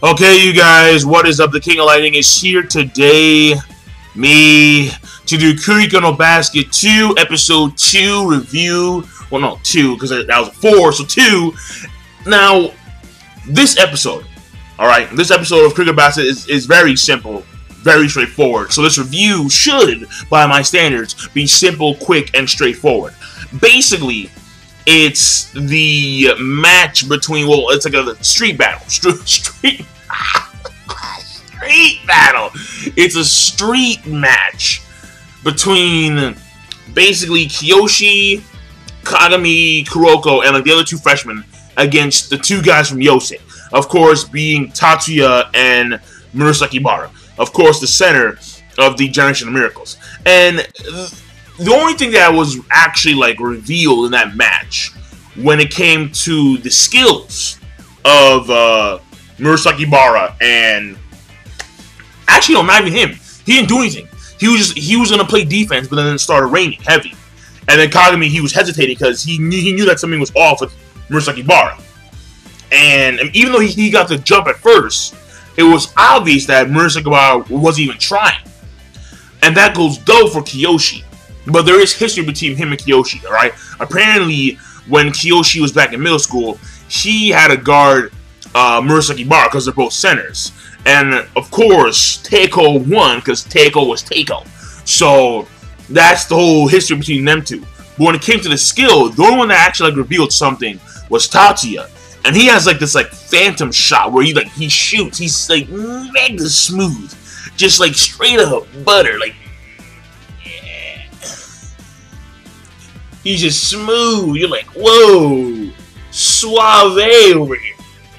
Okay, you guys, what is up? The King of Lightning is here today, to do Kuroko no Basket 2, Episode 2 review. Well, no, 2, because that was 4, so 2. Now, this episode, alright, this episode of Kuroko Basket is very simple, very straightforward. So this review should, by my standards, be simple, quick, and straightforward. Basically, it's the match between, well, it's like a street battle. Street battle. It's a street match between basically Kiyoshi, Kagami, Kuroko, and like the other two freshmen against the two guys from Yosei. Of course, being Tatsuya and Murasaki Bara. Of course, the center of the Generation of Miracles. And the only thing that was actually like revealed in that match when it came to the skills of Murasaki Bara and actually no, not even him. He didn't do anything. He was gonna play defense, but then it started raining heavy. And then Kagami, he was hesitating because he knew that something was off with Murasaki Bara. And even though he got the jump at first, it was obvious that Murasaki Bara wasn't even trying. And that goes though for Kiyoshi. But there is history between him and Kiyoshi, alright? Apparently, when Kiyoshi was back in middle school, he had to guard Murasaki Bara because they're both centers. And, of course, Teiko won because Teiko was Teiko. So, that's the whole history between them two. But when it came to the skill, the only one that actually like revealed something was Tatsuya. And he has like this like phantom shot where he shoots. He's like mega smooth. Just like straight up butter. Like, he's just smooth. You're like, whoa, suave over here.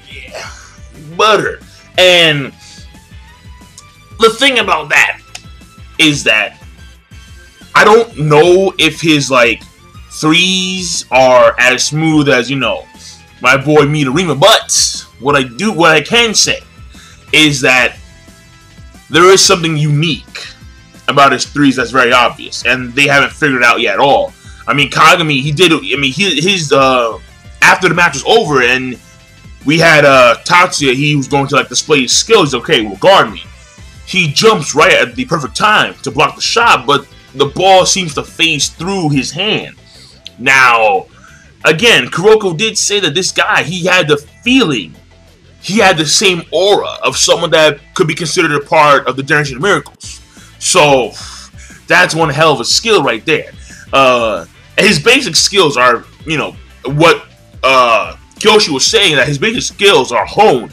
Yeah, butter. And the thing about that is that I don't know if his like threes are as smooth as, you know, my boy Midorima. But what I can say is that there is something unique about his threes that's very obvious, and they haven't figured it out yet at all. I mean, Kagami, he did. I mean, his after the match was over and we had Tatsuya, he was going to like display his skills. Okay, well, guard me. He jumps right at the perfect time to block the shot, but the ball seems to phase through his hand. Now, again, Kuroko did say that this guy, he had the feeling, he had the same aura of someone that could be considered a part of the Generation of Miracles. So, that's one hell of a skill right there. His basic skills are, you know, what Kyoshi was saying, that his basic skills are honed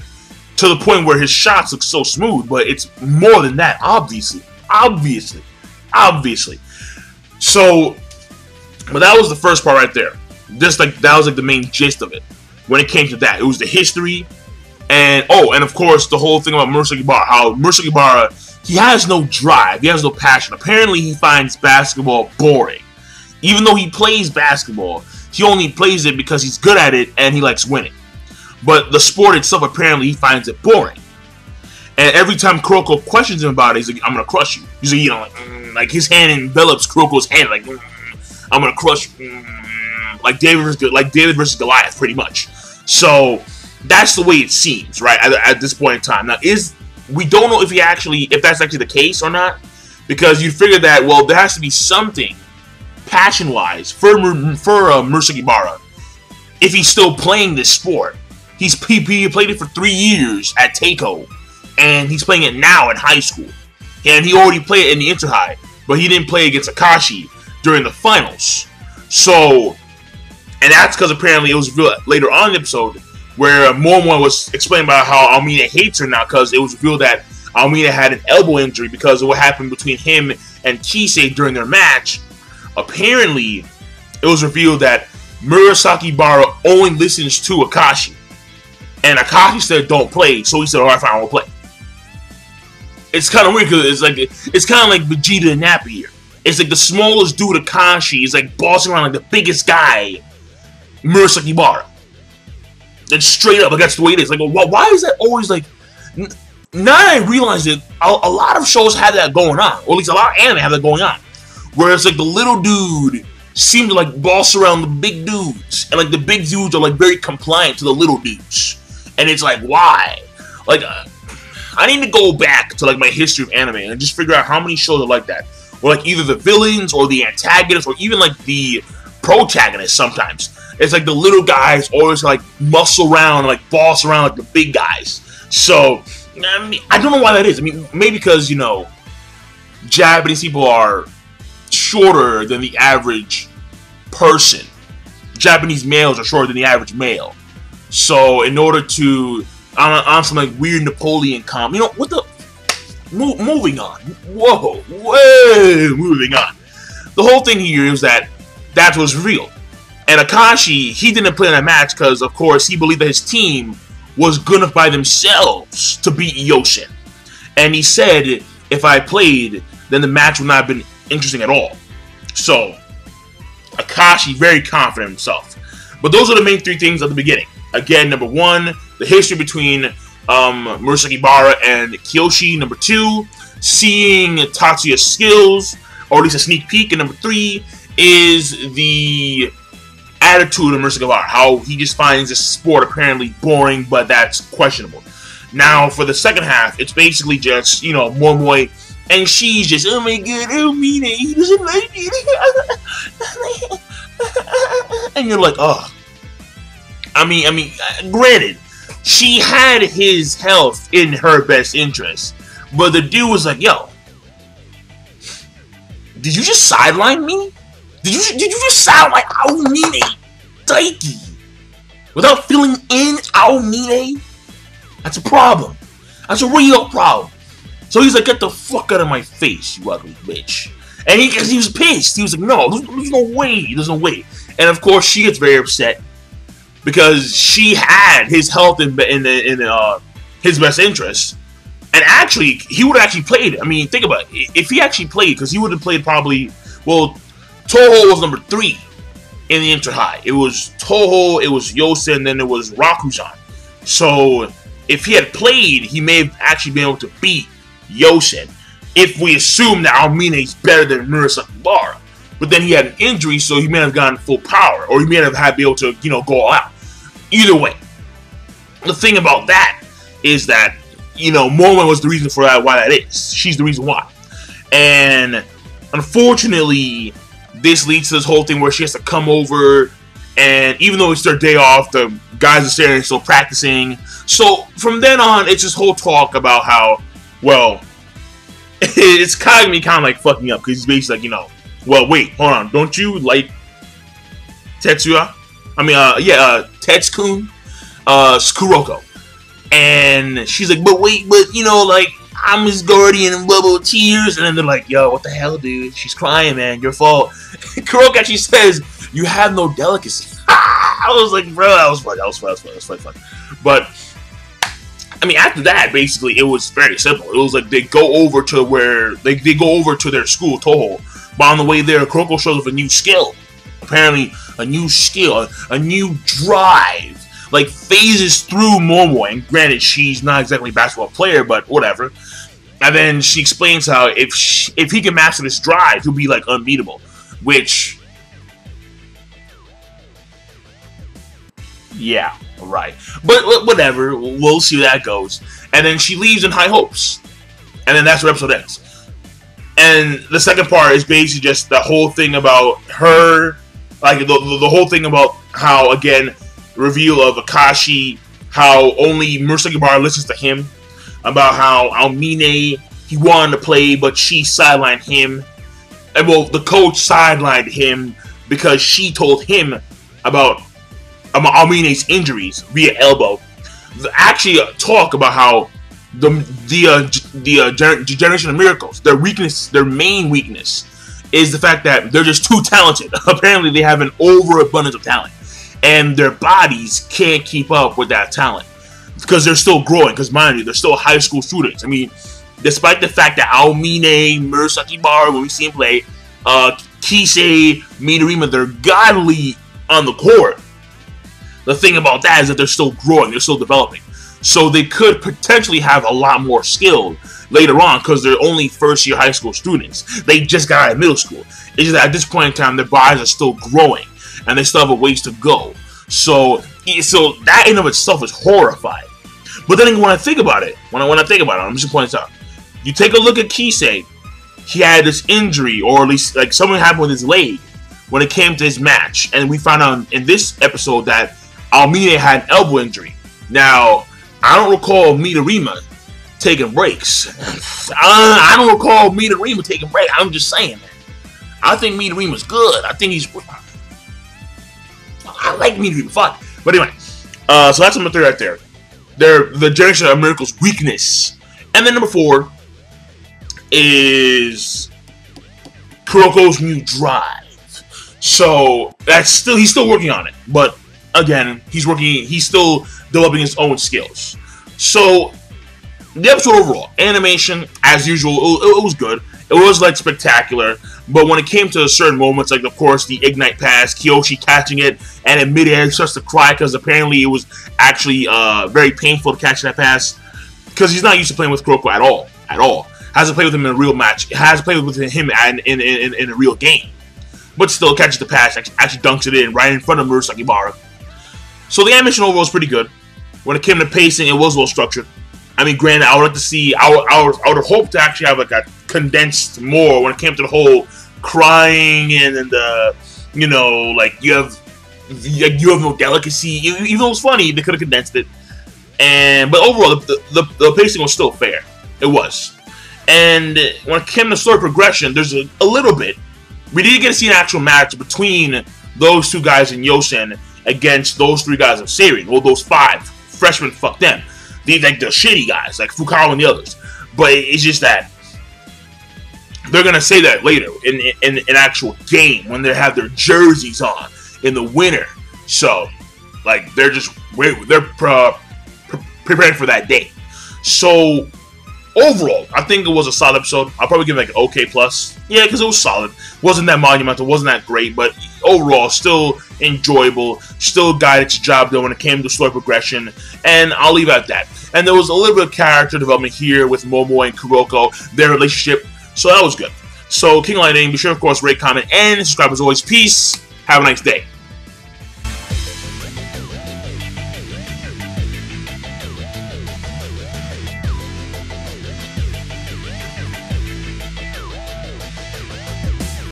to the point where his shots look so smooth, but it's more than that, obviously. So, but that was the first part right there. Just like, that was like the main gist of it. When it came to that, it was the history, and oh, and of course, the whole thing about Murasaki Bara, how Murasaki Bara, he has no drive, he has no passion. Apparently, he finds basketball boring. Even though he plays basketball, he only plays it because he's good at it and he likes winning. But the sport itself, apparently, he finds it boring. And every time Kuroko questions him about it, he's like, I'm gonna crush you. He's like, you know, like his hand envelops Kuroko's hand, like, I'm gonna crush you. Like David versus Goliath, pretty much. So that's the way it seems, right? At this point in time. Now, we don't know if that's actually the case or not, because you figure that, well, there has to be something passion-wise for Murasaki Bara if he's still playing this sport. He played it for 3 years at Teiko, and he's playing it now in high school. And he already played it in the Inter-High, but he didn't play against Akashi during the finals. So, and that's because apparently it was revealed later on in the episode where Momo was explaining about how Almeida hates her now because it was revealed that Almeida had an elbow injury because of what happened between him and Kisei during their match. Apparently, it was revealed that Murasaki Bara only listens to Akashi. And Akashi said, don't play, so he said, alright, fine, I won't play. It's kind of weird because it's kind of like Vegeta and Nappa here. It's like the smallest dude, Akashi, is like bossing around like the biggest guy, Murasaki Bara. And straight up, like that's the way it is. Like, why is that always like... Now I realize that a lot of shows have that going on. Or at least a lot of anime have that going on. Where it's like the little dude seems to like boss around the big dudes. And like the big dudes are like very compliant to the little dudes. And it's like, why? Like, I need to go back to like my history of anime and just figure out how many shows are like that. Or like either the villains or the antagonists or even like the protagonists sometimes. It's like the little guys always like muscle around and like boss around like the big guys. So, I mean, I don't know why that is. I mean, maybe because, you know, Japanese people are shorter than the average person. Japanese males are shorter than the average male. So, in order to, on some like weird Napoleon comp, you know, what the, moving on. Whoa, way moving on. The whole thing here is that was real. And Akashi, he didn't play in that match because, of course, he believed that his team was good enough by themselves to beat Yosen. And he said, if I played, then the match would not have been interesting at all. So, Akashi, very confident in himself. But those are the main three things at the beginning. Again, number one, the history between Murasaki Bara and Kiyoshi. Number two, seeing Tatsuya's skills, or at least a sneak peek. And number three is the attitude of Murasaki Bara, how he just finds this sport apparently boring, but that's questionable. Now, for the second half, it's basically just, you know, Momoe, and she's just, oh my god, oh Mine, he doesn't like me. And you're like, oh. I mean, granted, she had his health in her best interest, but the dude was like, yo, did you just sideline me? Did you just sideline Aomine Daiki without filling in Aomine? That's a problem. That's a real problem. So he's like, get the fuck out of my face, you ugly bitch. And he was pissed. He was like, no, there's no way. There's no way. And of course, she gets very upset because she had his health in his best interest. And actually, he would have actually played. I mean, think about it. If he actually played, because he would have played probably, well, Toho was number 3 in the Inter High. It was Toho, it was Yosen, then it was Rakuzan. So, if he had played, he may have actually been able to beat Yosen. If we assume that Aomine is better than Murasaki Bara. But then he had an injury, so he may have gotten full power. Or he may have had to be able to, you know, go all out. Either way. The thing about that is that, you know, Momo was the reason for that, why that is. She's the reason why. And unfortunately, this leads to this whole thing where she has to come over, and even though it's their day off, the guys are staring, still practicing. So from then on, it's this whole talk about how, well, it's kind of like fucking up, because he's basically like, you know, well, wait, hold on, don't you like Tetsuya? I mean, Tetsukun, Kuroko. And she's like, but wait, but, you know, like, I'm his guardian and bubble tears. And then they're like, yo, what the hell, dude? She's crying, man. Your fault. Kuroko actually says, you have no delicacy. I was like, bro, that was fun. But, I mean, after that, basically, it was very simple. It was like they go over to where, they go over to their school, Toho. But on the way there, Kuroko shows off a new skill. Apparently, a new skill, a new drive. Like, phases through Momo, and granted, she's not exactly a basketball player, but whatever. And then she explains how if he can master this drive, he'll be, like, unbeatable. Which, yeah, right. But whatever, we'll see where that goes. And then she leaves in high hopes. And then that's where the episode ends. And the second part is basically just the whole thing about her, like, the whole thing about how, again, reveal of Akashi, how only Murasaki Bara listens to him, about how Aomine, he wanted to play, but she sidelined him. And, well, the coach sidelined him because she told him about Aomine's injuries via elbow. Actually, talk about how the Generation of Miracles, their weakness, their main weakness, is the fact that they're just too talented. Apparently, they have an overabundance of talent. And their bodies can't keep up with that talent. Because they're still growing. Because, mind you, they're still high school students. I mean, despite the fact that Aomine, Murasaki Bara, when we see him play, Kisei, Minarima, they're godly on the court. The thing about that is that they're still growing. They're still developing. So they could potentially have a lot more skill later on. Because they're only first-year high school students. They just got out of middle school. It's just that at this point in time, their bodies are still growing. And they still have a ways to go. So that in of itself is horrifying. But then when I think about it, I'm just pointing this out. You take a look at Kisei. He had this injury, or at least like something happened with his leg when it came to his match, and we found out in this episode that Almine had an elbow injury. Now, I don't recall Midorima taking breaks. I don't recall Midorima taking breaks. I'm just saying, man. I think Midorima's good. I think he's. I like Midorima. Fuck. But anyway, so that's number 3 right there. They're the Generation of Miracle's weakness. And then number 4 is Kuroko's new drive. So that's he's still working on it. But again, he's still developing his own skills. So the episode overall, animation as usual, it was good. It was like spectacular. But when it came to certain moments, like of course the Ignite pass, Kyoshi catching it, and in midair he starts to cry because apparently it was actually very painful to catch that pass because he's not used to playing with Kuroko at all. Hasn't played with him in a real match. Hasn't played with him in a real game. But still catches the pass, actually dunks it in right in front of Murasaki Bara. So the animation overall was pretty good. When it came to pacing, it was well structured. I mean, granted, I would like to see. I would have hoped to actually have like a condensed more when it came to the whole crying and the like you have no delicacy. Even though it was funny, they could have condensed it. But overall, the pacing was still fair. It was. And when it came to story progression, there's a little bit. We didn't get to see an actual match between those 2 guys in Yosen against those 3 guys of Seirin. Well, those 5 freshmen, fuck them. Like the shitty guys, like Fukawa and the others. But it's just that they're gonna say that later in an actual game when they have their jerseys on in the winter. So, like they're preparing for that day. So overall, I think it was a solid episode. I'll probably give it like an OK plus. Yeah, because it was solid. Wasn't that monumental, wasn't that great, but overall, still enjoyable. Still got its job done when it came to story progression, and I'll leave it at that. And there was a little bit of character development here with Momo and Kuroko, their relationship, so that was good. So, King Lightning, be sure, of course, rate, comment, and subscribe as always. Peace. Have a nice day.